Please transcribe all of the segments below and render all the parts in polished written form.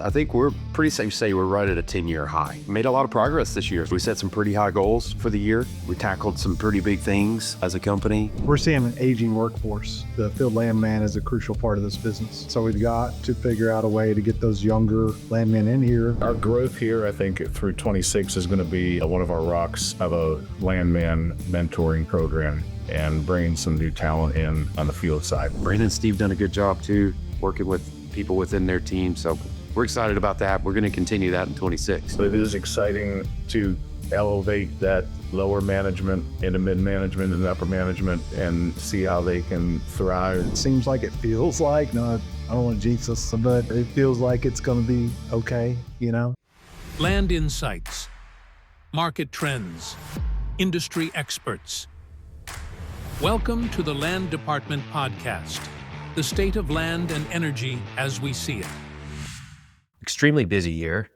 I think we're pretty safe to say we're right at a 10-year high. Made a lot of progress this year. We set some pretty high goals for the year. We tackled some pretty big things as a company. We're seeing an aging workforce. The field landman is a crucial part of this business. So we've got to figure out a way to get those younger landmen in here. Our growth here, I think through 26 is going to be one of our rocks of a landman mentoring program and bringing some new talent in on the field side. Brandon and Steve done a good job too, working with people within their team. So we're excited about that. We're going to continue that in 26. So it is exciting to elevate that lower management into mid-management and upper management and see how they can thrive. It seems like I don't want to jinx us, but it feels like it's going to be okay, Land insights, market trends, industry experts. Welcome to the Land Department Podcast, the state of land and energy as we see it. Extremely busy year.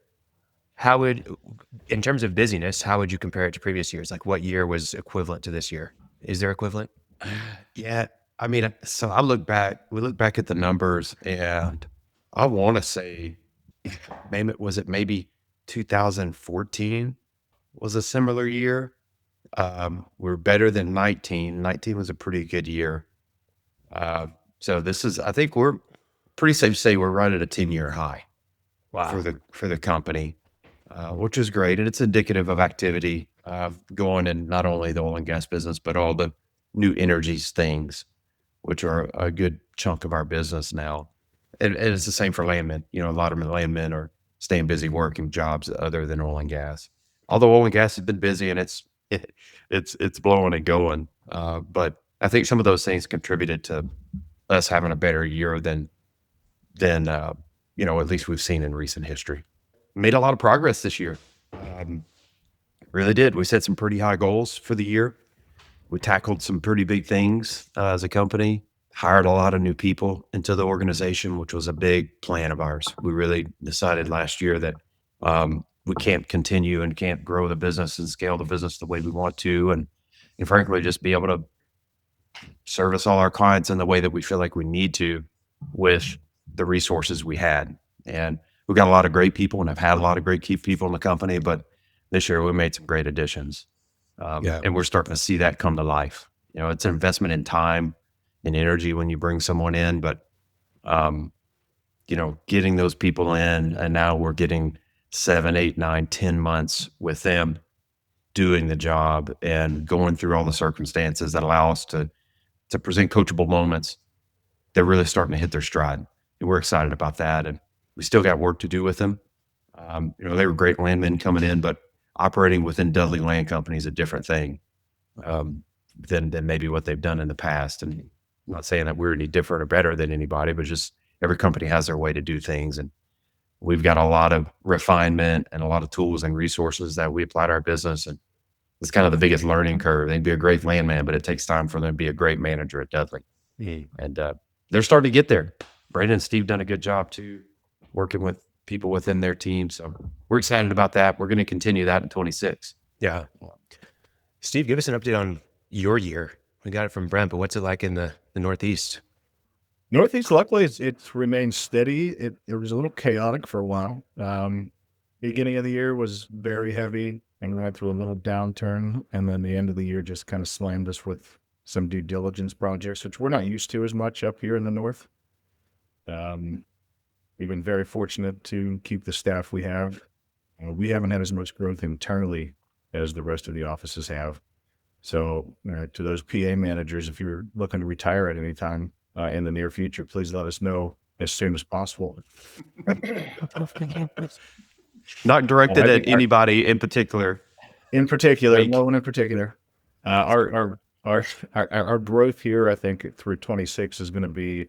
In terms of busyness, how would you compare it to previous years? Like what year was equivalent to this year? Is there equivalent? Yeah. I mean, so we look back at the numbers and I want to say, maybe 2014 was a similar year. We're better than 19. 19 was a pretty good year. So I think we're pretty safe to say we're right at a 10-year high. Wow. For the company, which is great. And it's indicative of activity going in not only the oil and gas business, but all the new energies things, which are a good chunk of our business now. And it's the same for landmen. A lot of landmen are staying busy working jobs other than oil and gas. Although oil and gas has been busy and it's blowing and going. But I think some of those things contributed to us having a better year than at least we've seen in recent history. Made a lot of progress this year. Really did. We set some pretty high goals for the year. We tackled some pretty big things as a company, hired a lot of new people into the organization, which was a big plan of ours. We really decided last year that we can't continue and can't grow the business and scale the business the way we want to. And frankly, just be able to service all our clients in the way that we feel like we need to with the resources we had. And we've got a lot of great people and have had a lot of great key people in the company, but this year we made some great additions. And we're starting to see that come to life. It's an investment in time and energy when you bring someone in, but, getting those people in, and now we're getting 7, 8, 9, 10 months with them doing the job and going through all the circumstances that allow us to present coachable moments. They're really starting to hit their stride. And we're excited about that. And we still got work to do with them. They were great landmen coming in, but operating within Dudley Land Company is a different thing than maybe what they've done in the past. And I'm not saying that we're any different or better than anybody, but just every company has their way to do things. And we've got a lot of refinement and a lot of tools and resources that we apply to our business. And it's kind of the biggest learning curve. They'd be a great landman, but it takes time for them to be a great manager at Dudley. And they're starting to get there. Brandon and Steve done a good job too, working with people within their team. So we're excited about that. We're going to continue that in 26. Yeah. Steve, give us an update on your year. We got it from Brent, but what's it like in the Northeast? Northeast, luckily, it's remained steady. It was a little chaotic for a while. Beginning of the year was very heavy and went through a little downturn. And then the end of the year just kind of slammed us with some due diligence projects, which we're not used to as much up here in the North. We've been very fortunate to keep the staff we have. We haven't had as much growth internally as the rest of the offices have. So to those PA managers, if you're looking to retire at any time in the near future, please let us know as soon as possible. Not directed at anybody in particular. No one in particular. Our growth here, I think through 26 is going to be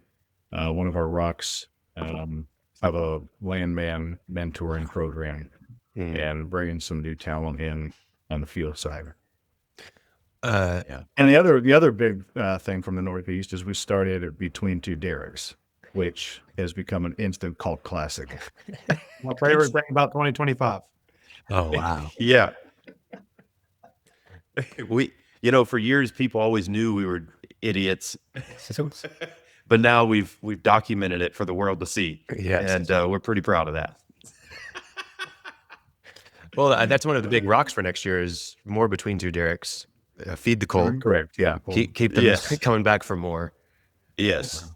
one of our rocks of a landman mentoring program and bringing some new talent in on the field side. And the other big thing from the Northeast is we started at Between Two Derricks, which has become an instant cult classic. My favorite thing about 2025. Oh, wow. Yeah. For years, people always knew we were idiots. But now we've documented it for the world to see. Yes. And we're pretty proud of that. Well, that's one of the big rocks for next year is more between two derricks. Feed the colt. Correct. Yeah. Keep them Yes. coming back for more. Yes.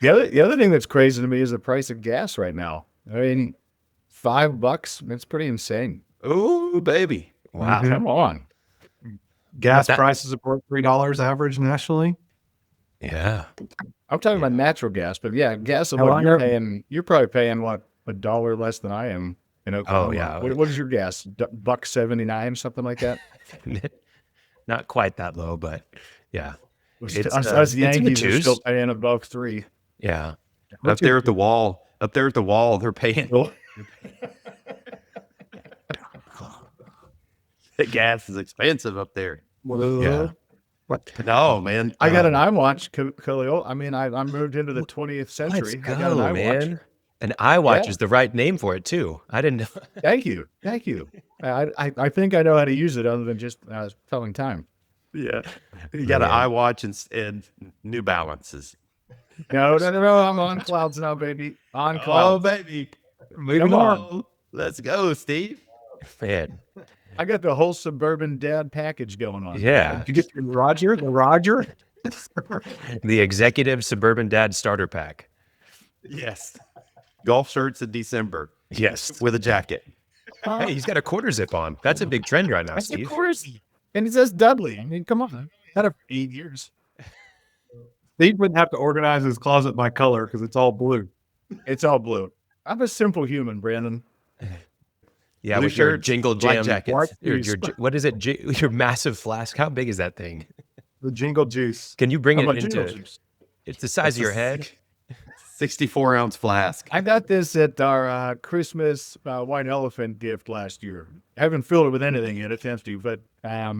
The other thing that's crazy to me is the price of gas right now. I mean, $5. It's pretty insane. Oh, baby. Wow. Come on. Gas That- prices are $3 average nationally. Yeah. I'm talking about natural gas, but yeah, gas. Hell, What I you're know. paying? You're probably paying what, $1 less than I am in Oklahoma. yeah. What is your gas? $1.79, something like that. Not quite that low, but yeah. It's, us it's in the Yankees are twos. still paying above $3. Yeah. Up there at the wall, they're paying. The gas is expensive up there. Yeah. No, man. I got an iWatch, Khalil. I mean, I moved into the 20th Let's century. I got an go, iWatch. man. An iWatch Yeah. is the right name for it too. I didn't know. Thank you. I think I know how to use it other than just telling time. Yeah. You got an iWatch and New Balances. No, I'm on clouds now, baby. On Oh, clouds. baby. Come on. Let's go, Steve. Man. I got the whole suburban dad package going on. Yeah. You get the Roger. The executive suburban dad starter pack. Yes. Golf shirts in December Yes. with a jacket. Hey, he's got a quarter zip on. That's a big trend right now, Of Steve. course. And it says Dudley. I mean, come on. Had it for 8 years. Steve would have to organize his closet by color because it's all blue. It's all blue. I'm a simple human, Brandon. Yeah, Blue with your shirts, jingle black jam. jackets. What is it? Your massive flask. How big is that thing? The jingle juice. Can you bring How it about into? jingle juice? It's the size of your head. 64-ounce flask. I got this at our Christmas white elephant gift last year. I haven't filled it with anything yet. It's empty, but I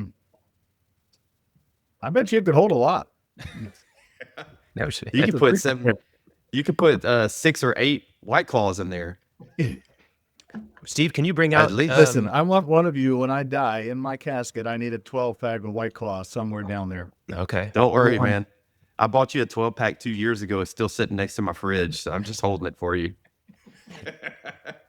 bet you it could hold a lot. No shit. You could put 7. You could put 6 or 8 White Claws in there. Steve, can you bring out? At least- Listen, I want one of you when I die in my casket. I need a 12-pack of White Claw somewhere down there. Okay. Don't worry, man. I bought you a 12-pack 2 years ago. It's still sitting next to my fridge, so I'm just holding it for you.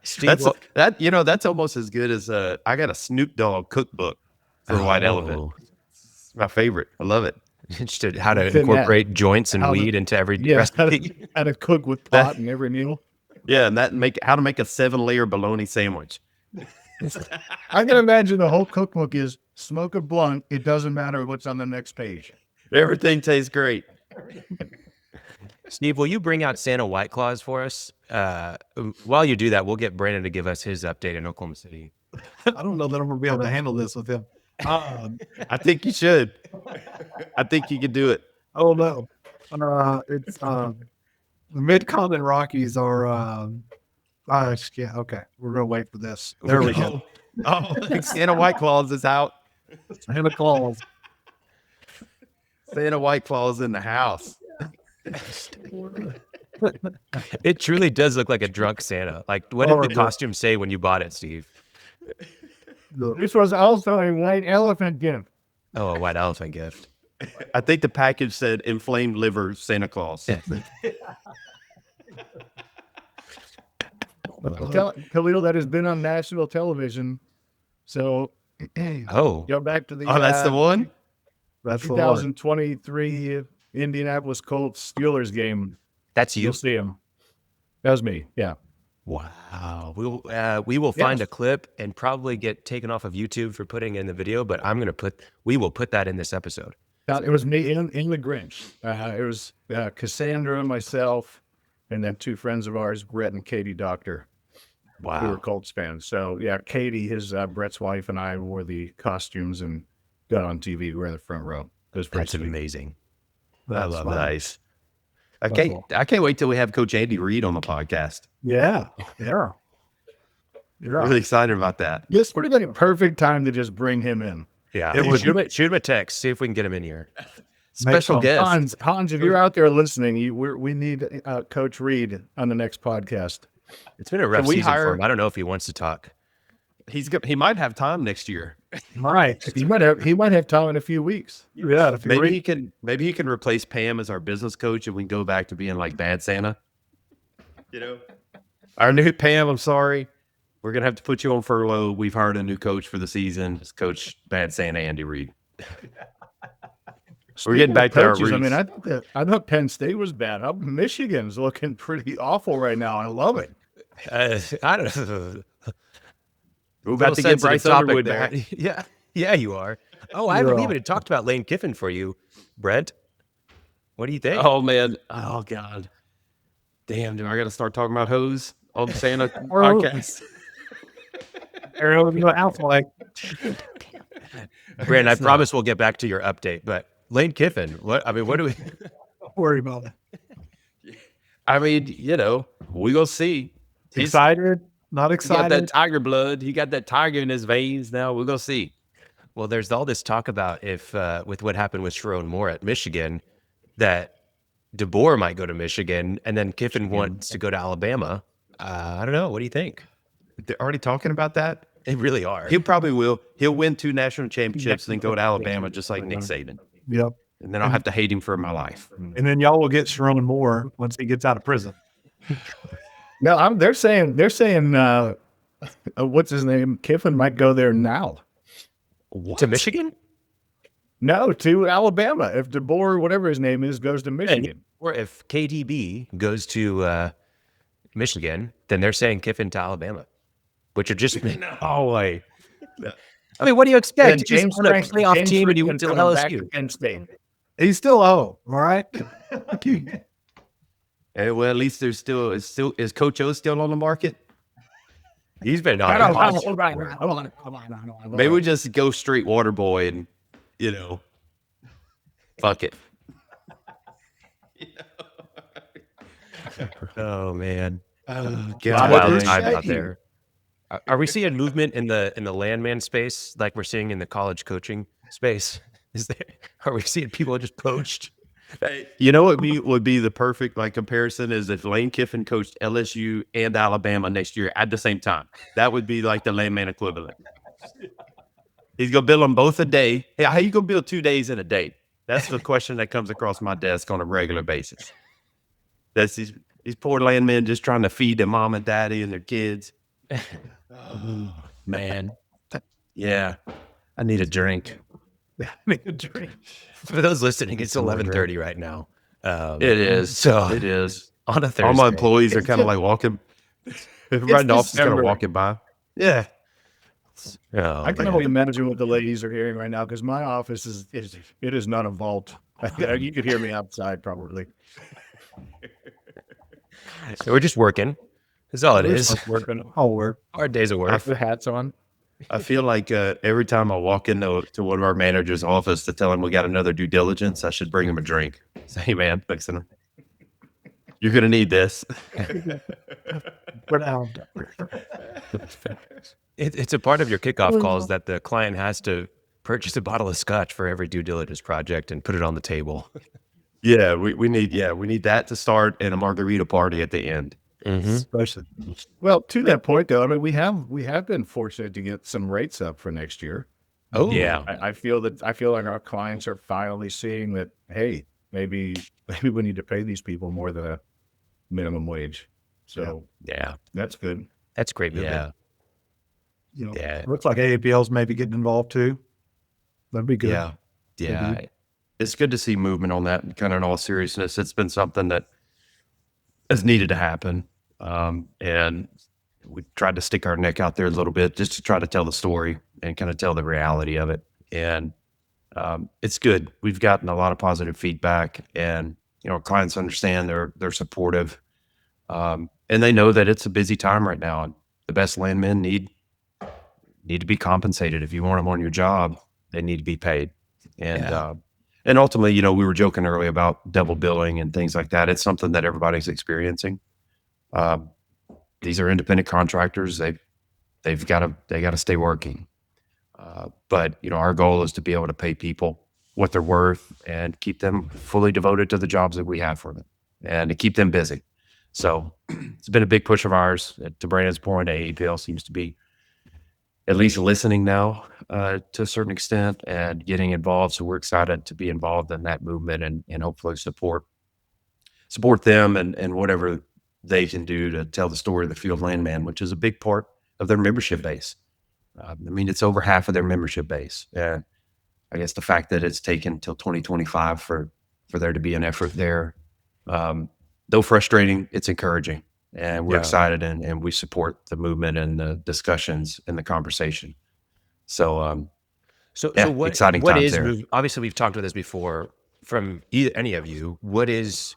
Steve, That's almost as good as I got a Snoop Dogg cookbook for White Elephant. It's my favorite. I love it. Interested how to It's in that. incorporate joints and How to- weed into every Yeah, recipe. how to cook with pot in every meal. Yeah, and how to make a 7-layer bologna sandwich. I can imagine the whole cookbook is smoke a blunt. It doesn't matter what's on the next page. Everything tastes great. Steve, will you bring out Santa White Claws for us? While you do that, we'll get Brandon to give us his update in Oklahoma City. I don't know that I'm going to be able to handle this with him. I think you should. I think you could do it. Oh no. It's the Mid-Continent Rockies are yeah, okay. We're gonna wait for this. There we go. Oh, Santa White Claws is out. Santa Claus. Santa White Claws in the house. It truly does look like a drunk Santa. Like, what did the costume say when you bought it, Steve? This was also a white elephant gift. Oh, a white elephant gift. I think the package said inflamed liver Santa Claus. Khalil, that has been on national television. So Oh, go back to the Oh, that's the one? That's the one. 2023 Indianapolis Colts Steelers game. that's you. You'll see him. That was me. Yeah. Wow. We will find a clip and probably get taken off of YouTube for putting in the video, but we will put that in this episode. It was me in the Grinch. It was Cassandra, myself, and then 2 friends of ours, Brett and Katie Doctor, who were Wow. Colts fans. So yeah, Katie, Brett's wife, and I wore the costumes and got on TV. We were in the front row. It was pretty That's sweet. amazing. That's love fun. Nice. I can't wait till we have Coach Andy Reid on the podcast. Yeah. Yeah. Really excited about that. This would have been a perfect time to just bring him in. Yeah. It would- Shoot him a text. See if we can get him in here. Special guest. Hans, if you're out there listening, we need Coach Reid on the next podcast. It's been a rough Can we season hire- for him. I don't know if he wants to talk. He might have time next year. Right. He might have time in a few weeks. Yeah. If you Maybe he can replace Pam as our business coach, and we can go back to being like Bad Santa. You know, Our new Pam, I'm sorry. We're going to have to put you on furlough. We've hired a new coach for the season. It's Coach Bad Santa Andy Reid. We're getting back to our coaches. I mean, roots. I thought Penn State was bad. Michigan's looking pretty awful right now. I love it. I don't know. We're about to get Bryce Underwood back. Yeah, you are. Oh, I haven't even talked about Lane Kiffin for you, Brent. What do you think? Oh, man. Oh, God. Damn, do I got to start talking about hose on the Santa Well, podcast? Ariel, you out like Brent, I promise we'll get back to your update. But Lane Kiffin, what do we? don't worry about it. I mean, you know, we gonna see. He's Excited? Not he got excited? that tiger blood. He got that tiger in his veins. Now we're gonna see. Well, there's all this talk about if with what happened with Sharon Moore at Michigan, that DeBoer might go to Michigan, and then Kiffin wants to go to Alabama. I don't know. What do you think? They're already talking about that. They really are. He probably will. He'll win 2 national championships and then go to Alabama, just like Nick Saban. Yep. And then I'll have to hate him for my life. And then y'all will get Sharon Moore once he gets out of prison. No, they're saying what's his name? Kiffin might go there now. To Michigan? No, to Alabama. If DeBoer, whatever his name is, goes to Michigan. Or if KDB goes to Michigan, then they're saying Kiffin to Alabama, which are just Oh, wait. I mean, what do you expect? And James on a playoff team, and you went to LSU. Penn State. He's still O, all right? And well, at least there's still is Coach O still on the market? He's been on. Maybe we just go straight water boy and fuck it. Oh man, God, wild dude. time out there. Are we seeing movement in the landman space like we're seeing in the college coaching space? Are we seeing people just poached? You know what would be the perfect comparison is if Lane Kiffin coached LSU and Alabama next year at the same time. That would be like the Landman equivalent. He's gonna build them both a day. Hey, how you gonna build 2 days in a day? That's the question that comes across my desk on a regular basis. That's these poor landmen just trying to feed their mom and daddy and their kids. Oh, man. Yeah. I need a drink. For those listening, it's 11:30 right now. It is. So It is. on a Thursday. All my employees are kind of like walking. Everybody in the office is kind of December. walking by. Yeah. Oh, I can man. only imagine what the ladies are hearing right now because my office is not a vault. You could hear me outside probably. So we're just working. That's all it is. Working. I'll work. Hard days of work. The hats on. I feel like every time I walk into one of our manager's office to tell him we got another due diligence, I should bring him a drink. Say, hey, man, listen, you're going to need this. We're down. It's a part of your kickoff calls that the client has to purchase a bottle of scotch for every due diligence project and put it on the table. Yeah, we need that to start and a margarita party at the end. Especially. Well, to that point though, I mean we have been fortunate to get some rates up for next year. Oh Yeah. I feel like our clients are finally seeing that, hey, maybe we need to pay these people more than a minimum wage. So yeah, that's good. that's great movement. You know, Yeah. looks like AAPL's maybe getting involved too. That'd be good. Yeah. It's good to see movement on that, kind of in all seriousness. It's been something that has needed to happen. And we tried to stick our neck out there a little bit just to try to tell the story and kind of tell the reality of it. And it's good. We've gotten a lot of positive feedback, and clients understand, they're supportive, and they know that it's a busy time right now. And the best landmen need to be compensated. If you want them on your job, they need to be paid. And ultimately, we were joking earlier about double billing and things like that. It's something that everybody's experiencing. These are independent contractors. They've got to stay working. But our goal is to be able to pay people what they're worth and keep them fully devoted to the jobs that we have for them, and to keep them busy. So it's been a big push of ours. To Brandon's point, AAPL seems to be at least listening now to a certain extent and getting involved. So we're excited to be involved in that movement and hopefully support them and whatever they can do to tell the story of the field landman, which is a big part of their membership base. I mean, it's over half of their membership base. I guess the fact that it's taken till 2025 for there to be an effort there, though frustrating, it's encouraging, and we're Yeah. excited, and we support the movement and the discussions and the conversation. So, So, yeah, so exciting what times is there. obviously we've talked about this before from any of you. What is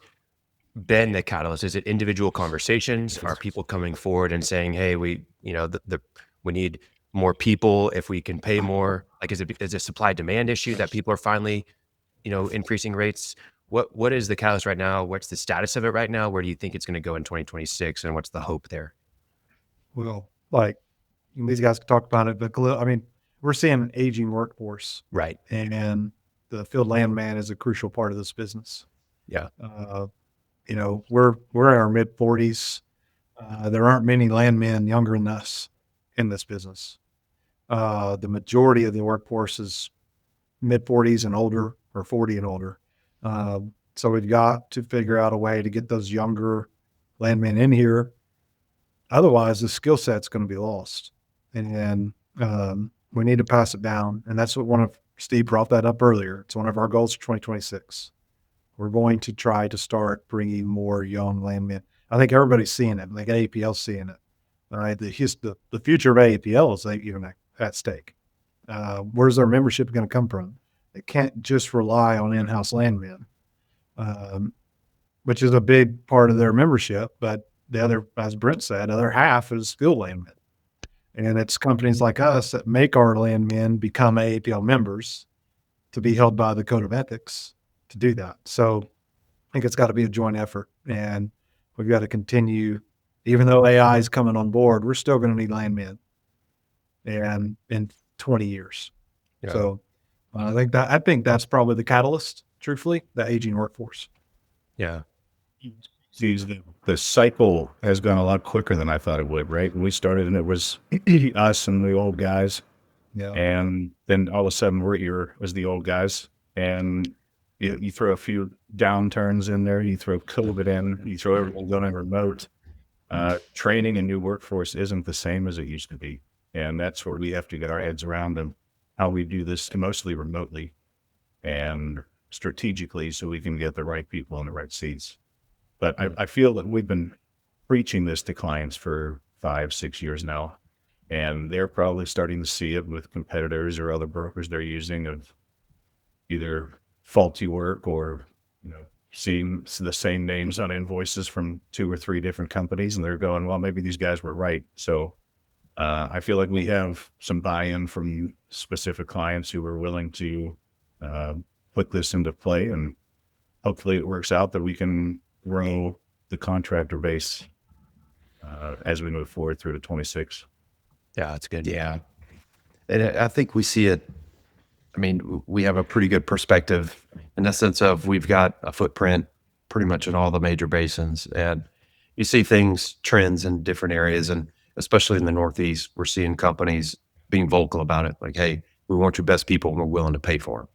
been the catalyst? Is it individual conversations? Are people coming forward and saying, "Hey, we need more people if we can pay more"? Like, is it a supply demand issue that people are finally, increasing rates? What is the catalyst right now? What's the status of it right now? Where do you think it's going to go in 2026? And what's the hope there? Well, like these guys can talk about it, but I mean, we're seeing an aging workforce, Right. and the field landman is a crucial part of this business. Yeah. We're in our mid-40s. There aren't many landmen younger than us in this business. The majority of the workforce is mid-40s and older, or 40 and older. So we've got to figure out a way to get those younger landmen in here. Otherwise, the skill set's going to be lost, and we need to pass it down. And that's what Steve brought that up earlier. It's one of our goals for 2026. We're going to try to start bringing more young landmen. I think everybody's seeing it. Like AAPL's seeing it. All right, the future of AAPL is even at stake. Where's our membership going to come from? It can't just rely on in-house landmen, which is a big part of their membership. But the other, as Brent said, other half is field landmen. And it's companies like us that make our landmen become AAPL members to be held by the code of ethics to do that. So I think it's got to be a joint effort, and we've got to continue. Even though AI is coming on board, we're still going to need landmen, and in 20 years. Yeah. So I think that's probably the catalyst. Truthfully, the aging workforce. Yeah. The cycle has gone a lot quicker than I thought it would, right? When we started, and it was us and the old guys, Yeah. and then all of a sudden we're here as the old guys, and you throw a few downturns in there, you throw COVID in, you throw everything going remote. Training a new workforce isn't the same as it used to be, and that's where we have to get our heads around, and how we do this mostly remotely and strategically, so we can get the right people in the right seats. But I feel that we've been preaching this to clients for 5-6 years now, and they're probably starting to see it with competitors or other brokers they're using, of either faulty work or, seeing the same names on invoices from 2 or 3 different companies, and they're going, well, maybe these guys were right. So I feel like we have some buy-in from specific clients who are willing to put this into play, and hopefully it works out that we can grow the contractor base as we move forward through to 26. Yeah, that's good. Yeah. And I think we see it. I mean, we have a pretty good perspective in the sense of we've got a footprint pretty much in all the major basins, and you see trends in different areas, and especially in the Northeast, we're seeing companies being vocal about it. Like, hey, we want your best people, and we're willing to pay for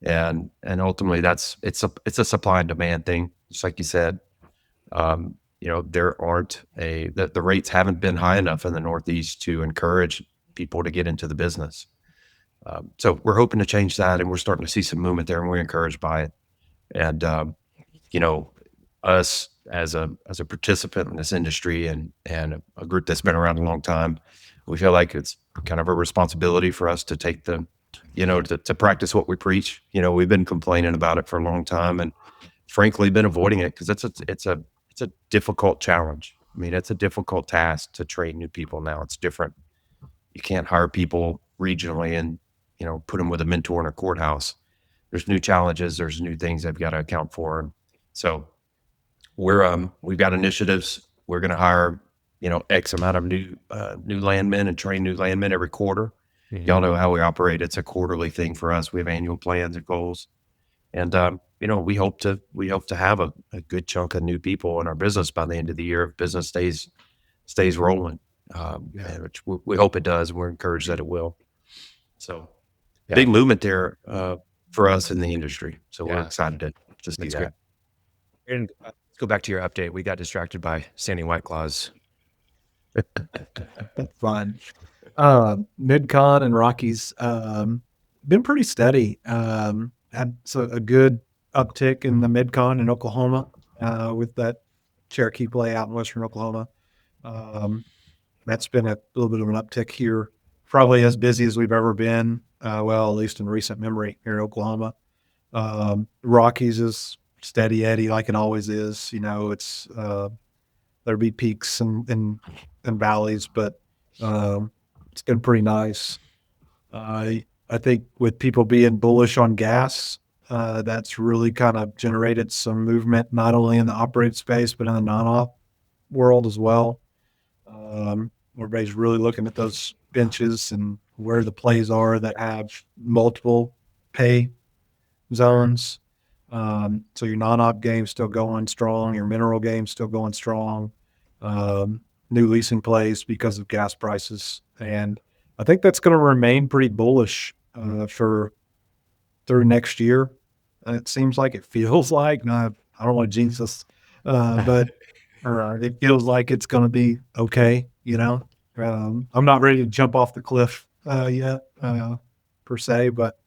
them. And ultimately, it's a supply and demand thing, just like you said. There aren't the rates haven't been high enough in the Northeast to encourage people to get into the business. So we're hoping to change that, and we're starting to see some movement there, and we're encouraged by it. And us as a participant in this industry, and a group that's been around a long time, we feel like it's kind of a responsibility for us to take to practice what we preach. We've been complaining about it for a long time, and frankly been avoiding it because it's a difficult challenge. I mean, it's a difficult task to train new people now. It's different. You can't hire people regionally and put them with a mentor in a courthouse. There's new challenges. There's new things they've got to account for. So we've got initiatives. We're going to hire X amount of new landmen and train new landmen every quarter. Mm-hmm. Y'all know how we operate. It's a quarterly thing for us. We have annual plans and goals, and we hope to have a good chunk of new people in our business by the end of the year if business stays rolling. Which we hope it does. We're encouraged that it will. So big movement there for us in the industry. So we're excited to see That's that. great. And go back to your update. We got distracted by Sandy White Claws. That's fine. Mid-Con and Rockies, been pretty steady. Had a good uptick in the Mid-Con in Oklahoma, with that Cherokee play out in Western Oklahoma. That's been a little bit of an uptick here, probably as busy as we've ever been. Well, at least in recent memory here in Oklahoma. Rockies is steady Eddie like it always is. It's, there'll be peaks and valleys, but it's been pretty nice. I think with people being bullish on gas, that's really kind of generated some movement, not only in the operated space, but in the non-op world as well. Everybody's really looking at those benches and where the plays are that have multiple pay zones. So your non-op game's still going strong, your mineral game's still going strong. New leasing plays because of gas prices. And I think that's going to remain pretty bullish for through next year. It seems like it feels like, no, I don't want to jinx us, but it feels like it's going to be okay. I'm not ready to jump off the cliff yet, per se, but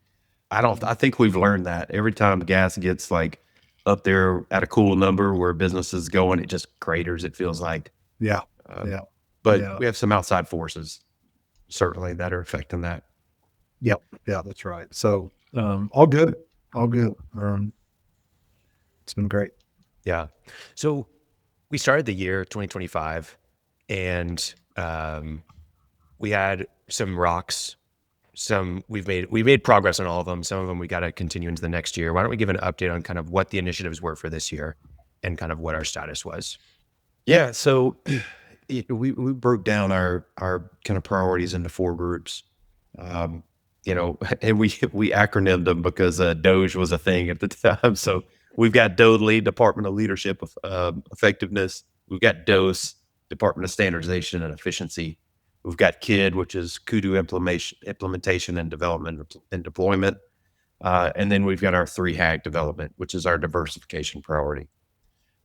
I think we've learned that every time gas gets like up there at a cool number where business is going, it just craters. It feels like, yeah. but we have some outside forces certainly that are affecting that. Yep. Yeah, that's right. So, all good. It's been great. Yeah. So we started the year 2025 and we had some rocks. We made progress on all of them. Some of them we got to continue into the next year. Why don't we give an update on kind of what the initiatives were for this year and kind of what our status was? Yeah. So we broke down our kind of priorities into 4 groups. And we acronymed them because Doge was a thing at the time. So we've got Dudley, Department of Leadership Effectiveness. We've got DOSE, Department of Standardization and Efficiency. We've got KID, which is Kudu Implementation and Development and Deployment. And then we've got our 3-HAG development, which is our diversification priority.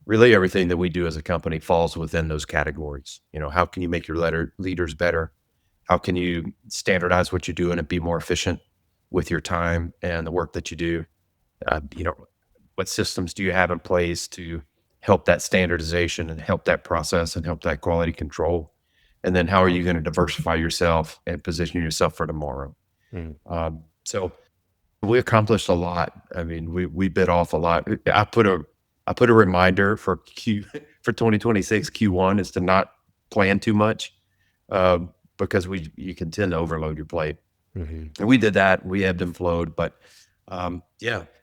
Really everything that we do as a company falls within those categories. How can you make your leaders better? How can you standardize what you do and be more efficient with your time and the work that you do? What systems do you have in place to help that standardization and help that process and help that quality control? And then how are you going to diversify yourself and position yourself for tomorrow? So we accomplished a lot. I mean, we bit off a lot. I put a reminder for 2026 Q1 is to not plan too much, because you can tend to overload your plate. And we did that. We ebbed and flowed, but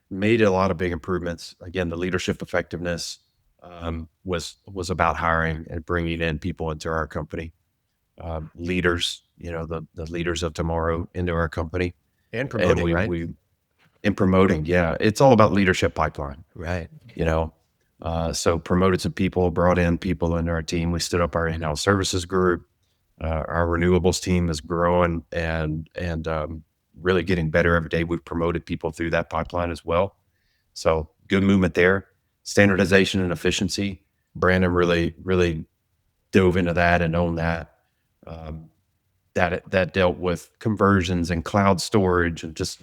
made a lot of big improvements. Again, the leadership effectiveness was about hiring and bringing in people into our company, leaders, the leaders of tomorrow into our company. And promoting, right? And promoting, yeah. It's all about leadership pipeline. Right. So promoted some people, brought in people into our team. We stood up our in-house services group. Our renewables team is growing and really getting better every day. We've promoted people through that pipeline as well. So good movement there. Standardization and efficiency. Brandon really, really dove into that and owned that. That dealt with conversions and cloud storage and just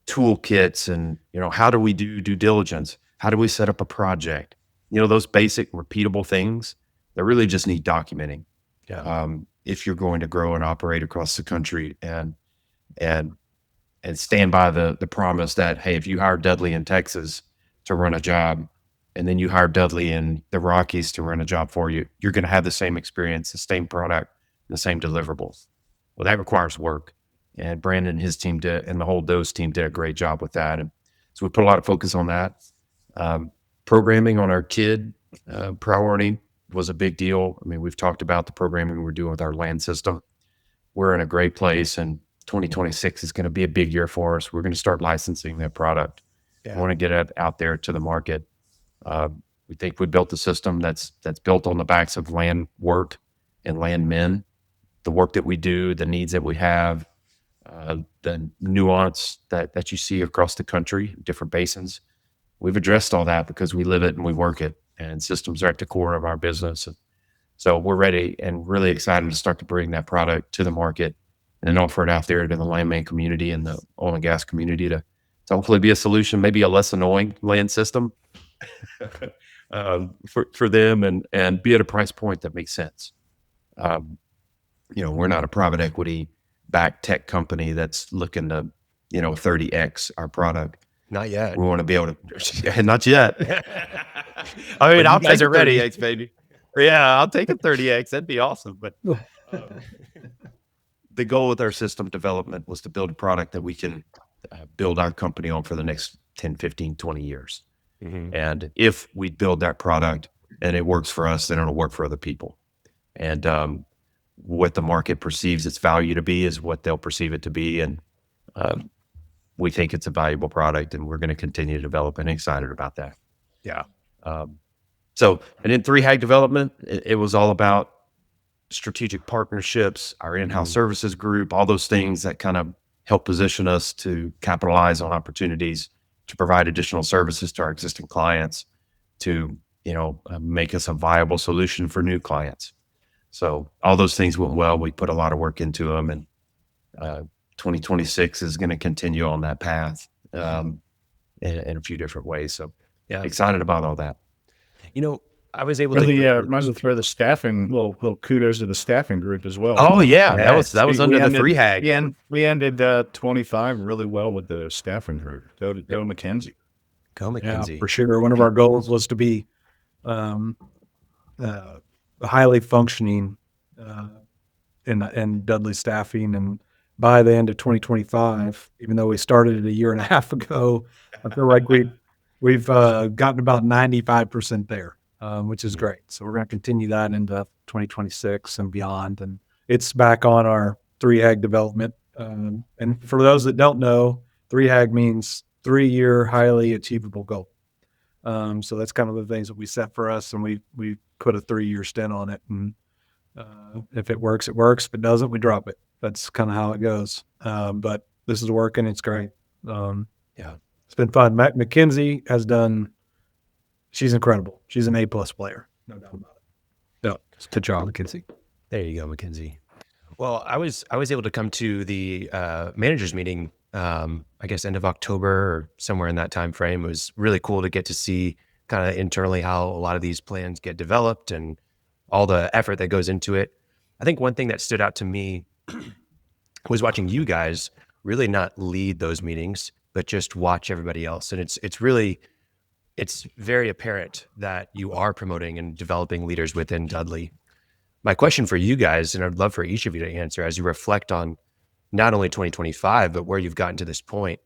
toolkits and, how do we do due diligence? How do we set up a project? Those basic repeatable things that really just need documenting. Yeah. If you're going to grow and operate across the country and stand by the promise that, hey, if you hire Dudley in Texas to run a job and then you hire Dudley in the Rockies to run a job for you, you're going to have the same experience, the same product, the same deliverables. Well, that requires work. And Brandon and his team and the whole DOSE team did a great job with that. And so we put a lot of focus on that. Programming on our KID priority was a big deal. I mean, we've talked about the programming we're doing with our land system. We're in a great place, and 2026 is going to be a big year for us. We're going to start licensing that product. Yeah. We want to get it out there to the market. We think we built a system that's built on the backs of land work and landmen. The work that we do, the needs that we have, the nuance that you see across the country, different basins. We've addressed all that because we live it and we work it. and systems are at the core of our business. And so we're ready and really excited to start to bring that product to the market and offer it out there to the landman community and the oil and gas community to hopefully be a solution, maybe a less annoying land system for them, and be at a price point that makes sense. We're not a private equity backed tech company that's looking to 30x our product. Not yet. We want to be able to, not yet. I mean, But I'll you guys take are a ready. 30x, baby. Yeah, I'll take a 30x. That'd be awesome. But The goal with our system development was to build a product that we can build our company on for the next 10, 15, 20 years. And if we build that product and it works for us, then it'll work for other people. And what the market perceives its value to be is what they'll perceive it to be. And we think it's a valuable product, and we're going to continue to develop, and excited about that. yeah, And in 3HAG development, it was all about strategic partnerships, our in-house services group, all those things that kind of help position us to capitalize on opportunities to provide additional services to our existing clients, to make us a viable solution for new clients. So all those things went well. We put a lot of work into them, and 2026 is going to continue on that path in a few different ways. So yeah. excited about all that. I was able Really, to. might as well throw the staffing, little kudos to the staffing group as well. Oh yeah, that was We under the ended- 3HAG. Yeah, and we ended 25 really well with the staffing group. Go McKenzie. Go McKenzie. Yeah, for sure. One of our goals was to be highly functioning in Dudley staffing, and by the end of 2025, even though we started it a year and a half ago, I feel like we've gotten about 95% there, which is great. So we're going to continue that into 2026 and beyond, and it's back on our 3HAG development. And for those that don't know, 3HAG means 3-year highly achievable goal. So that's kind of the things that we set for us, and we put a 3-year stint on it. And if it works, it works. If it doesn't, we drop it. That's kind of how it goes. But this is working. It's great. Yeah. It's been fun. McKenzie has done. She's incredible. She's an A+ player, no doubt about it. Yeah, good job, McKenzie. There you go, McKenzie. Well, I was able to come to the managers meeting. I guess end of October or somewhere in that time frame. It was really cool to get to see kind of internally how a lot of these plans get developed and all the effort that goes into it. I think one thing that stood out to me was watching you guys really not lead those meetings, but just watch everybody else. And it's very apparent that you are promoting and developing leaders within Dudley. My question for you guys, and I'd love for each of you to answer as you reflect on not only 2025, but where you've gotten to this point,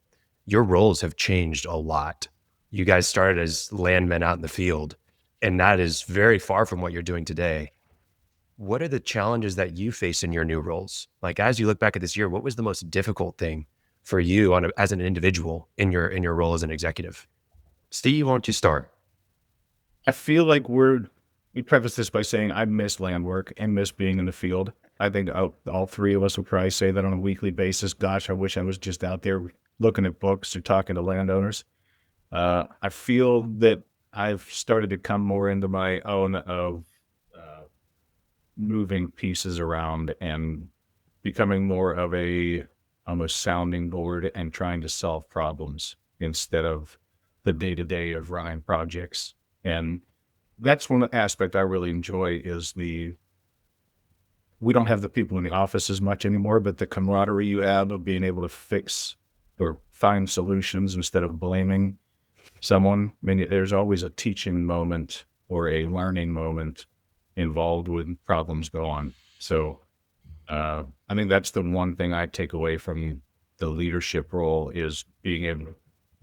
your roles have changed a lot. You guys started as landmen out in the field, and that is very far from what you're doing today. What are the challenges that you face in your new roles? Like, as you look back at this year, what was the most difficult thing for you as an individual in your role as an executive? Steve, why don't you start? I feel like we preface this by saying I miss land work and miss being in the field. I think all three of us would probably say that on a weekly basis. Gosh, I wish I was just out there looking at books or talking to landowners. I feel that I've started to come more into my own of moving pieces around and becoming more of a almost sounding board and trying to solve problems instead of the day-to-day of running projects. And that's one aspect I really enjoy is we don't have the people in the office as much anymore, but the camaraderie you have of being able to fix or find solutions instead of blaming someone. I mean, there's always a teaching moment or a learning moment involved when problems go on. So I think that's the one thing I take away from the leadership role is being able to,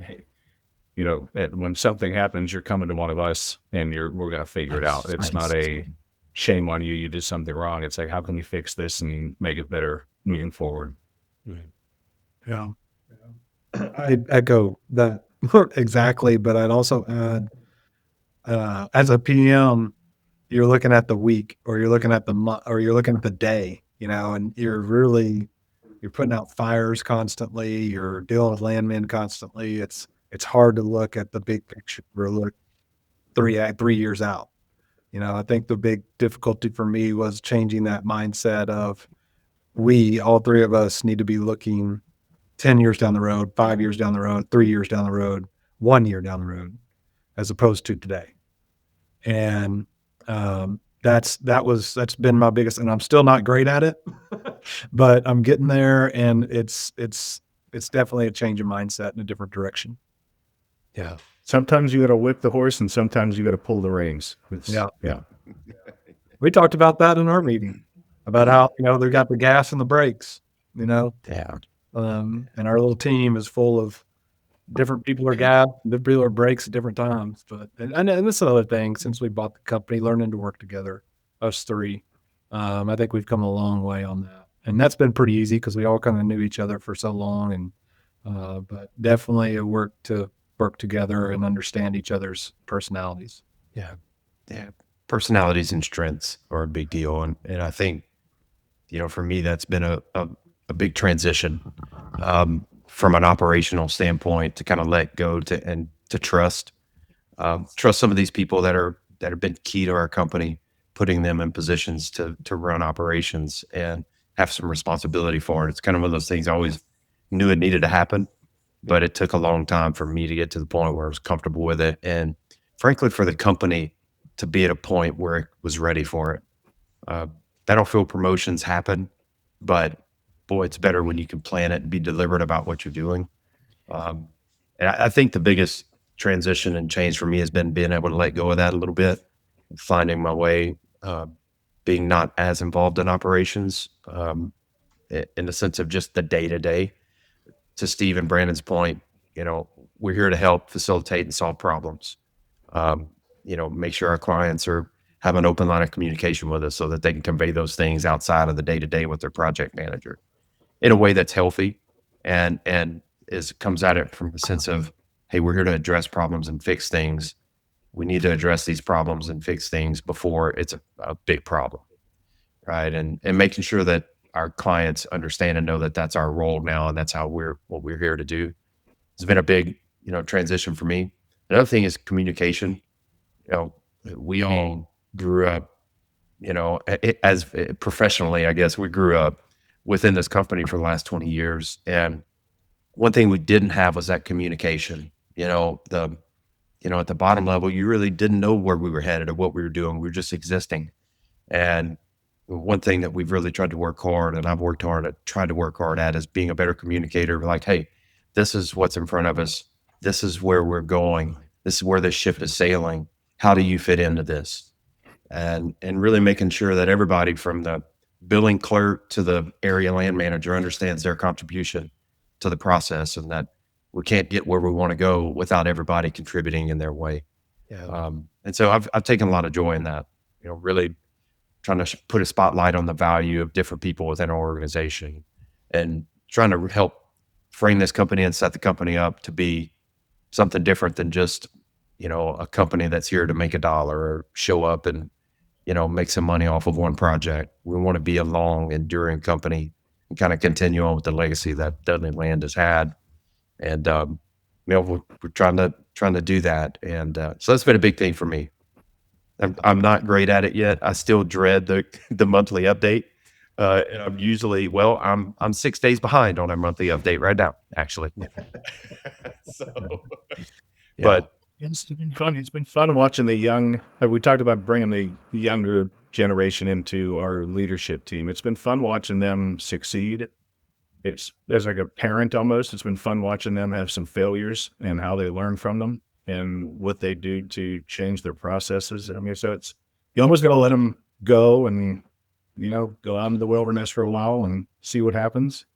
hey, when something happens, you're coming to one of us and we're going to figure it out. It's not a shame on you. You did something wrong. It's like, how can we fix this and make it better moving forward? Yeah. I echo that exactly, but I'd also add, as a PM, you're looking at the week, or you're looking at the month, or you're looking at the day, and you're putting out fires constantly. You're dealing with landmen constantly. It's hard to look at the big picture. 3 years out. I think the big difficulty for me was changing that mindset of all three of us need to be looking 10 years down the road, 5 years down the road, 3 years down the road, 1 year down the road, as opposed to today. And that's been my biggest, and I'm still not great at it, but I'm getting there, and it's definitely a change of mindset in a different direction. Yeah. Sometimes you got to whip the horse, and sometimes you got to pull the reins. Yeah. Yeah. We talked about that in our meeting about how they got the gas and the brakes, Yeah. and our little team is full of different people are gas, different people are brakes at different times. But and this is another thing since we bought the company, learning to work together, us three. I think we've come a long way on that, and that's been pretty easy because we all kind of knew each other for so long, and but definitely a work together and understand each other's personalities. Yeah. Yeah. Personalities and strengths are a big deal. And I think, for me, that's been a big transition from an operational standpoint to kind of let go and to trust some of these people that have been key to our company, putting them in positions to run operations and have some responsibility for it. It's kind of one of those things I always knew it needed to happen, but it took a long time for me to get to the point where I was comfortable with it. And frankly, for the company to be at a point where it was ready for it. Battlefield promotions happen, but boy, it's better when you can plan it and be deliberate about what you're doing. And I think the biggest transition and change for me has been being able to let go of that a little bit, finding my way, being not as involved in operations, in the sense of just the day to day. To Steve and Brandon's point, we're here to help facilitate and solve problems. Make sure our clients have an open line of communication with us so that they can convey those things outside of the day to day with their project manager in a way that's healthy and comes at it from a sense of, hey, we're here to address problems and fix things. We need to address these problems and fix things before it's a big problem, right? And making sure that our clients understand and know that that's our role now and that's what we're here to do. It's been a big, transition for me. Another thing is communication. We all grew up, as professionally, I guess we grew up within this company for the last 20 years. And one thing we didn't have was that communication. At the bottom level, you really didn't know where we were headed or what we were doing. We were just existing. And one thing that we've really tried to work hard, and I've tried to work hard at, is being a better communicator. We're like, hey, this is what's in front of us. This is where we're going. This is where this ship is sailing. How do you fit into this? And really making sure that everybody from the billing clerk to the area land manager understands their contribution to the process, and that we can't get where we want to go without everybody contributing in their way. Yeah. And so I've taken a lot of joy in that, really trying to put a spotlight on the value of different people within our organization and trying to help frame this company and set the company up to be something different than just, a company that's here to make a dollar or show up and, make some money off of one project. We want to be a long, enduring company and kind of continue on with the legacy that Dudley Land has had. And, we're trying to do that. And so that's been a big thing for me. I'm not great at it yet. I still dread the monthly update. And I'm usually, I'm 6 days behind on our monthly update right now, actually. So, but It's been fun. It's been fun watching the young. We talked about bringing the younger generation into our leadership team. It's been fun watching them succeed. It's as like a parent almost. It's been fun watching them have some failures and how they learn from them and what they do to change their processes. I mean, so you almost got to let them go and go out into the wilderness for a while and see what happens.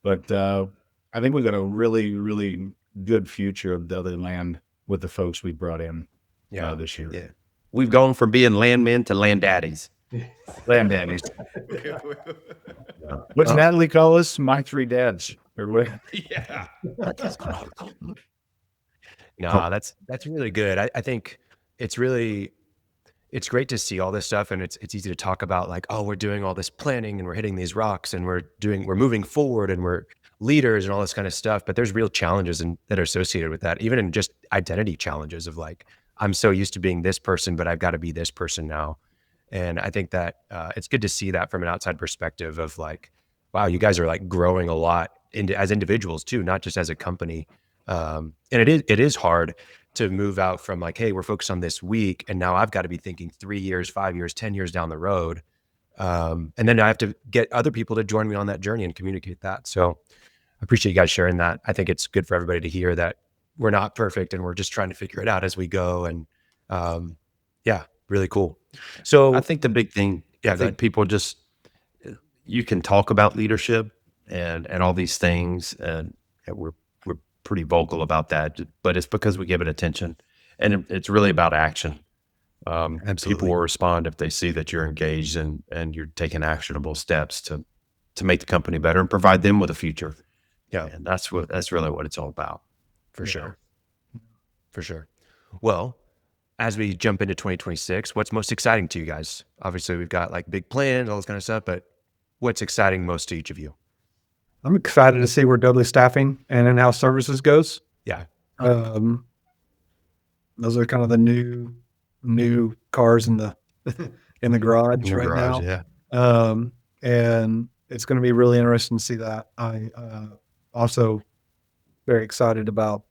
But I think we've got a really, really good future of Dudley Land with the folks we brought in this year. yeah, we've gone from being landmen to land daddies. Land daddies. What's Natalie call us? My three dads. Or what? Yeah. No, that's really good. I think it's great to see all this stuff, and it's easy to talk about like, oh, we're doing all this planning and we're hitting these rocks and we're moving forward and we're leaders and all this kind of stuff. But there's real challenges that are associated with that, even in just identity challenges of like, I'm so used to being this person, but I've got to be this person now. And I think that it's good to see that from an outside perspective of like, wow, you guys are like growing a lot as individuals too, not just as a company. And it is hard to move out from like, hey, we're focused on this week, and now I've got to be thinking 3 years, 5 years, 10 years down the road. And then I have to get other people to join me on that journey and communicate that. So I appreciate you guys sharing that. I think it's good for everybody to hear that we're not perfect and we're just trying to figure it out as we go. And yeah, really cool. So I think the big thing, I think people just, you can talk about leadership and all these things, and we're pretty vocal about that, but it's because we give it attention, and it's really about action. People will respond if they see that you're engaged and you're taking actionable steps to make the company better and provide them with a future. Yeah, and that's really what it's all about. For sure. For sure. Well, as we jump into 2026, what's most exciting to you guys? Obviously, we've got like big plans, all this kind of stuff, but what's exciting most to each of you? I'm excited to see where Dudley Staffing and in-house services goes. Yeah. Those are kind of the new cars in the garage right now. Yeah. And it's going to be really interesting to see that. I also very excited about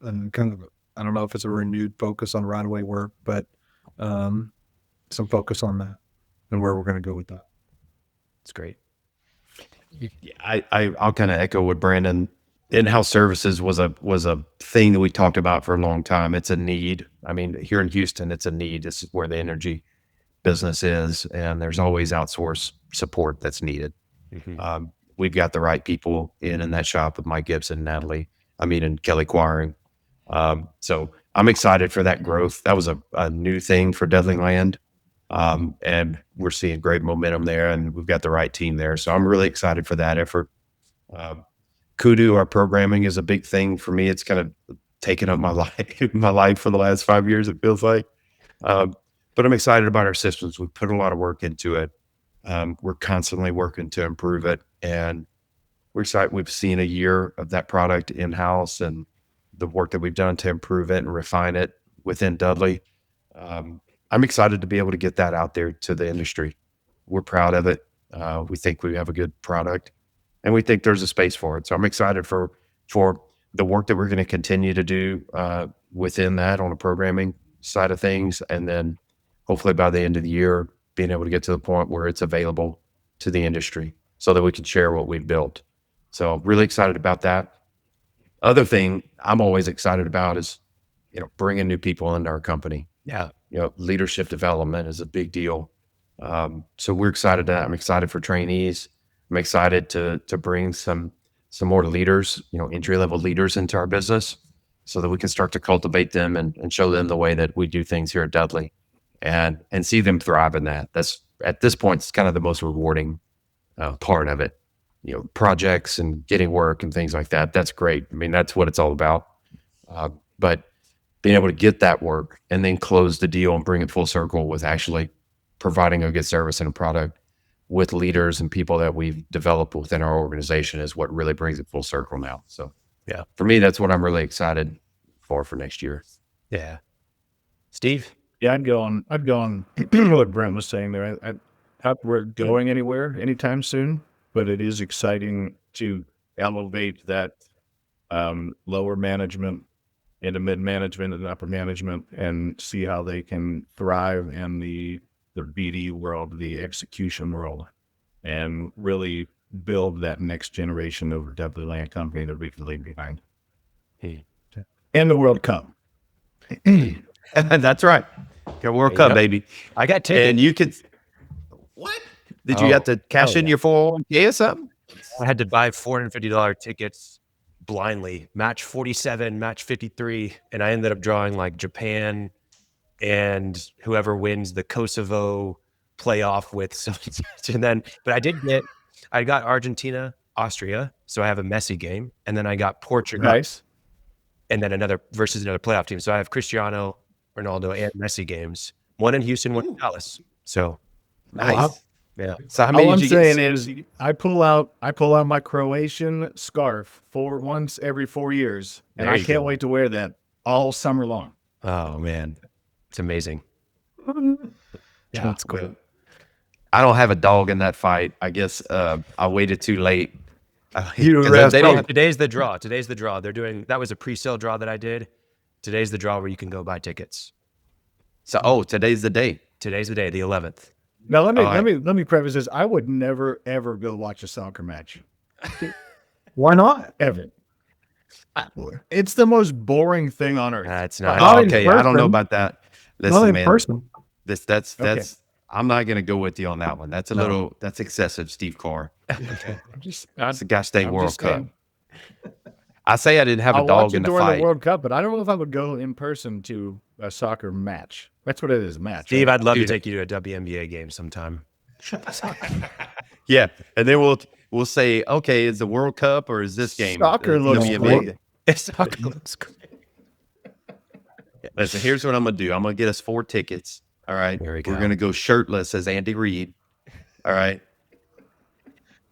kind of, I don't know if it's a renewed focus on right-of-way work, but some focus on that and where we're going to go with that. It's great. Yeah, I'll kind of echo what Brandon. In-house services was a thing that we talked about for a long time. It's a need. I mean, here in Houston, it's a need. This is where the energy business is, and there's always outsource support that's needed. Mm-hmm. We've got the right people in that shop with Mike Gibson, Natalie, and Kelly Quarring. So I'm excited for that growth. That was a new thing for Dudley Land. And we're seeing great momentum there, and we've got the right team there. So I'm really excited for that effort. Kudu, our programming, is a big thing for me. It's kind of taken up my life for the last 5 years, it feels like. But I'm excited about our systems. We put a lot of work into it. We're constantly working to improve it, and we're excited. We've seen a year of that product in-house and the work that we've done to improve it and refine it within Dudley. I'm excited to be able to get that out there to the industry. We're proud of it. We think we have a good product, and we think there's a space for it. So I'm excited for the work that we're going to continue to do within that on the programming side of things. And then hopefully by the end of the year, being able to get to the point where it's available to the industry so that we can share what we've built. So really excited about that. Other thing I'm always excited about is, bringing new people into our company. Yeah. Leadership development is a big deal. So we're excited I'm excited for trainees. I'm excited to bring some more leaders, entry-level leaders into our business so that we can start to cultivate them and show them the way that we do things here at Dudley and see them thrive in that. That's, at this point, it's kind of the most rewarding part of it. Projects and getting work and things like that. That's great. I mean, that's what it's all about. But being able to get that work and then close the deal and bring it full circle with actually providing a good service and a product with leaders and people that we've developed within our organization is what really brings it full circle now. So yeah, for me, that's what I'm really excited for next year. Yeah. Steve? Yeah, I'd go on what Brent was saying there. I doubt we're going anywhere anytime soon, but it is exciting to elevate that lower management into mid-management and upper management and see how they can thrive in the BD world, the execution world, and really build that next generation of Dudley Land Company that we can leave behind. And the World Cup. That's right. Your World Cup, baby. I got tickets. And you could, what? Did you have to cash in your 401k or something? I had to buy $450 tickets blindly, match 47, match 53, and I ended up drawing like Japan and whoever wins the Kosovo playoff with so and then, but I got Argentina, Austria, so I have a Messi game, and then I got Portugal, Nice. and then another playoff team. So I have Cristiano Ronaldo and Messi games, one in Houston, one in Dallas. So Nice. yeah. So how many All I'm did you get? saying is I pull out my Croatian scarf for once every 4 years, and There I you can't go. wait to wear that all summer long. Oh man, It's amazing. Yeah, That's great. well, I don't have a dog in that fight. I guess I waited too late. You 'Cause rest they don't. Today's the draw. Today's the draw. They're doing, that was a pre-sale draw that I did. Today's the draw where you can go buy tickets. So today's the day. Today's the day, the 11th. Now let me All right. let me preface this. I would never ever go watch a soccer match Why not? ever. It's the most boring thing on earth. That's not. Not in Okay, I don't know person. about that. Not Listen, in man, person. that's Okay. I'm not gonna go with you on that one. That's a little that's excessive, Steve Carr. I'm just, It's the Gosh Dang I'm World just Cup. saying. I say I didn't have I'll a dog watch in it the during fight. the World Cup, but I don't know if I would go in person to a soccer match. That's what it is, a match. Steve, right? I'd love to take you to a WNBA game sometime. Yeah, and then we'll say, okay, is the World Cup or is this game? Soccer looks WNBA? great. Soccer looks great. Listen, here's what I'm gonna do. I'm gonna get us 4 tickets. All right, There we we're go. gonna go shirtless as Andy Reid. All right,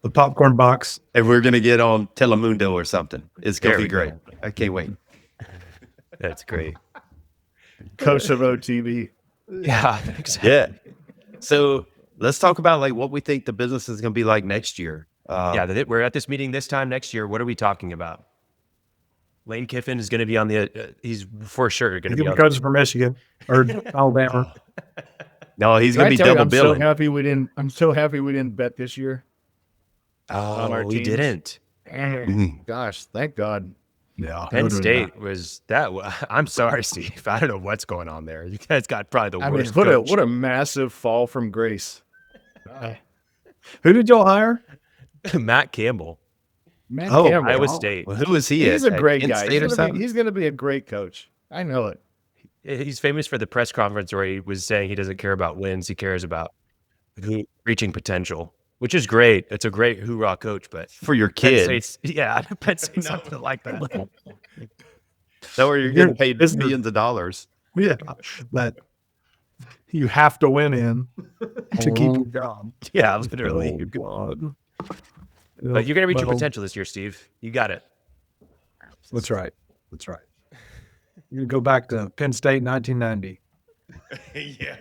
The popcorn box. and we're gonna get on Telemundo or something. It's gonna There be we great. go. I can't wait. That's great. Kosovo TV. Yeah, exactly. Yeah. So let's talk about like what we think the business is gonna be like next year. Yeah, we're at this meeting this time next year. What are we talking about? Lane Kiffin is going to be on the. He's for sure going to He's be on. coaches from Michigan or Alabama. No, he's Can I gonna be tell you, double I'm so billing. happy we didn't. I'm so happy we didn't bet this year. on our Oh, we teams. didn't. Gosh, thank God. Yeah. Penn State was that. I'm sorry, Steve. I don't know what's going on there. You guys got probably the I mean, worst. what a massive fall from grace. Who did y'all hire? Matt Campbell, Matt Oh, Campbell. Iowa State. Well, who is he? He's a at great Penn guy. State or something? He's going to be a great coach. I know it. He's famous for the press conference where he was saying he doesn't care about wins. He cares about reaching potential, which is great. It's a great hoorah coach, but For your Penn kid. State's, yeah, Penn State's something like that. So you're getting paid This is- millions of dollars. Yeah. That you have to win in to keep your job. Yeah, literally. God. But you're going to reach your Well, potential this year, Steve. You got it. That's right. That's right. You go back to Penn State 1990. Yeah.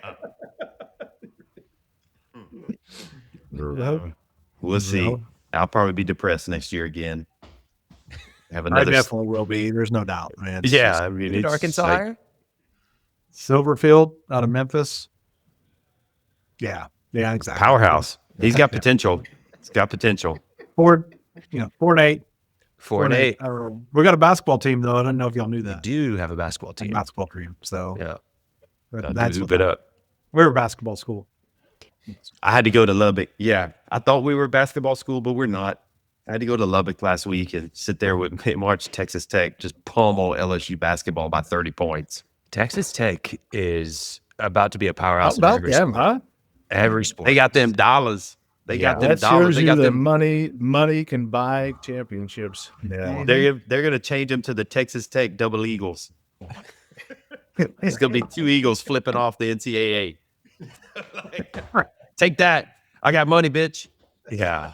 Yeah. We'll see. Yeah. I'll probably be depressed next year again. Have I another definitely will be. There's no doubt, man. It's yeah, just- I mean Did it's Arkansas like- hire? Silverfield out of Memphis. Yeah. Yeah, exactly. powerhouse. He's got potential. He's got potential. 4-8. 4-8. We got a basketball team though. I don't know if y'all knew We that. do have a basketball team. Basketball team. So Yeah. that's Hoop what it up. we're a basketball school. I had to go to Lubbock. Yeah, I thought we were a basketball school, but we're not. I had to go to Lubbock last week and sit there with watch Texas Tech just pummel LSU basketball by 30 points. Texas Tech is about to be a How powerhouse in about every them, sport. huh? Every sport. They got them dollars. They got them That dollars. shows They you got that them. money can buy championships. Yeah. They're gonna change them to the Texas Tech Double Eagles. It's gonna be 2 Eagles flipping off the NCAA. Take that! I got money, bitch. Yeah.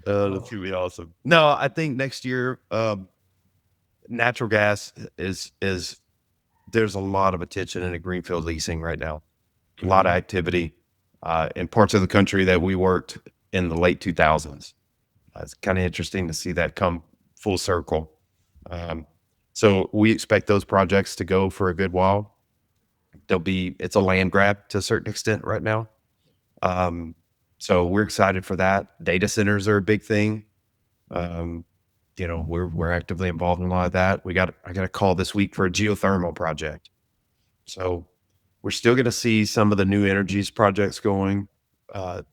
That's gonna be awesome. No, I think next year, natural gas is there's a lot of attention in the greenfield leasing right now. A lot of activity in parts of the country that we worked in the late 2000s. It's kind of interesting to see that come full circle. So we expect those projects to go for a good while. It's a land grab to a certain extent right now. So we're excited for that. Data centers are a big thing. We're actively involved in a lot of that. I got a call this week for a geothermal project. So we're still going to see some of the new energies projects going.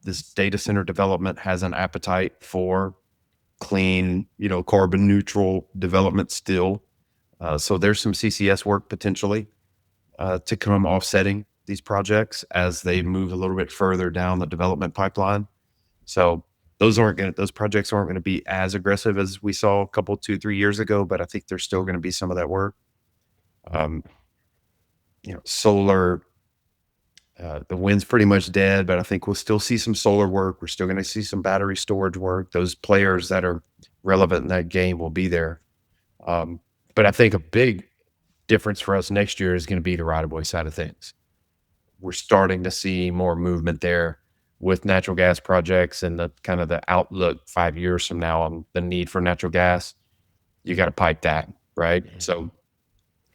This data center development has an appetite for clean, carbon neutral development still. So there's some CCS work potentially to come offsetting these projects as they move a little bit further down the development pipeline. So those projects aren't going to be as aggressive as we saw a couple, 2-3 years ago, but I think there's still going to be some of that work. Solar, the wind's pretty much dead, but I think we'll still see some solar work. We're still going to see some battery storage work. Those players that are relevant in that game will be there. But I think a big difference for us next year is going to be the right-of-way side of things. We're starting to see more movement there with natural gas projects and the kind of the outlook 5 years from now on the need for natural gas. You got to pipe that, right? So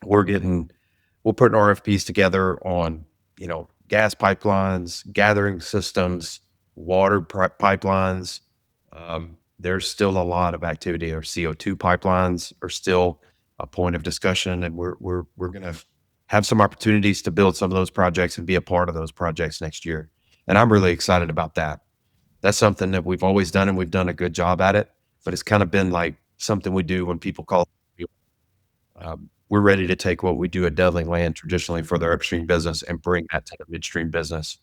we're putting RFPs together on, gas pipelines, gathering systems, water pipelines. There's still a lot of activity. Our CO2 pipelines are still a point of discussion, and we're going to have some opportunities to build some of those projects and be a part of those projects next year. And I'm really excited about that. That's something that we've always done, and we've done a good job at it, but it's kind of been like something we do when people call. We're ready to take what we do at Dudley Land traditionally for their upstream business and bring that to the midstream business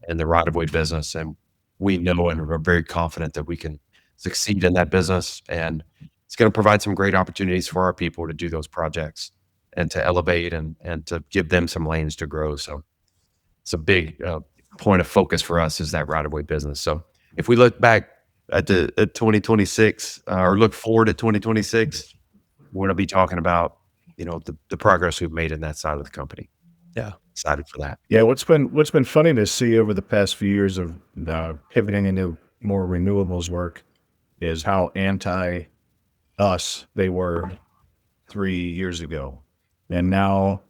and the right-of-way business. And we know and are very confident that we can succeed in that business. And it's going to provide some great opportunities for our people to do those projects and to elevate and to give them some lanes to grow. So it's a big point of focus for us is that right-of-way business. So if we look back at 2026 or look forward at 2026, we're going to be talking about the progress we've made in that side of the company. Yeah. Excited for that. Yeah, what's been funny to see over the past few years of pivoting into more renewables work is how anti us they were 3 years ago. And now,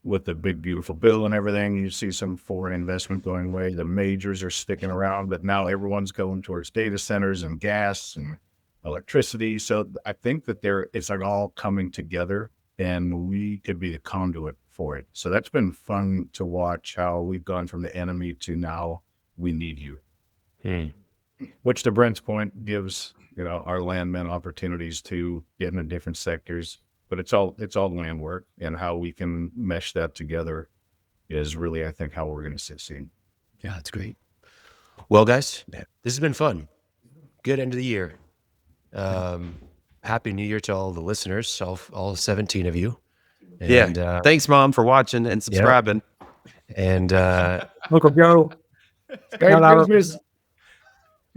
with the big, beautiful bill and everything, you see some foreign investment going away. The majors are sticking around, but now everyone's going towards data centers and gas and electricity. So I think that it's like all coming together, and we could be the conduit for it. So that's been fun to watch how we've gone from the enemy to now we need you. Which, to Brent's point, gives our landmen opportunities to get into different sectors. But it's all land work, and how we can mesh that together is really, I think, how we're going to succeed. Yeah, that's great. Well, guys, this has been fun. Good end of the year. Happy New Year to all the listeners, all 17 of you. And, thanks, Mom, for watching and subscribing. And Uncle Joe. Merry Christmas.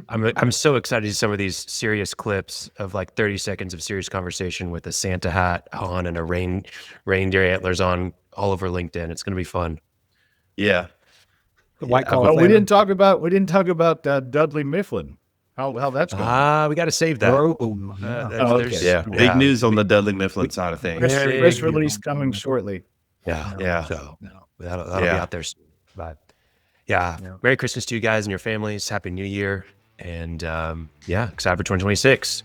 I'm so excited to see some of these serious clips of like 30 seconds of serious conversation with a Santa hat on and a reindeer antlers on all over LinkedIn. It's going to be fun. Yeah. The white collar. We didn't talk about Dudley Mifflin. How that's going. We got to save that. Okay. Big news on the Dudley Mifflin side of things. Press release coming shortly. Yeah. So that'll be out there soon. But Merry Christmas to you guys and your families. Happy New Year. And excited for 2026.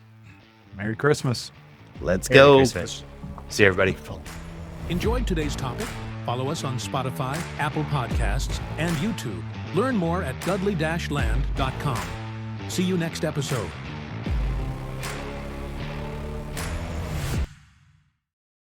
Merry Christmas. Let's Merry go. Christmas. See you, everybody. Enjoyed today's topic? Follow us on Spotify, Apple Podcasts, and YouTube. Learn more at dudley-land.com. See you next episode.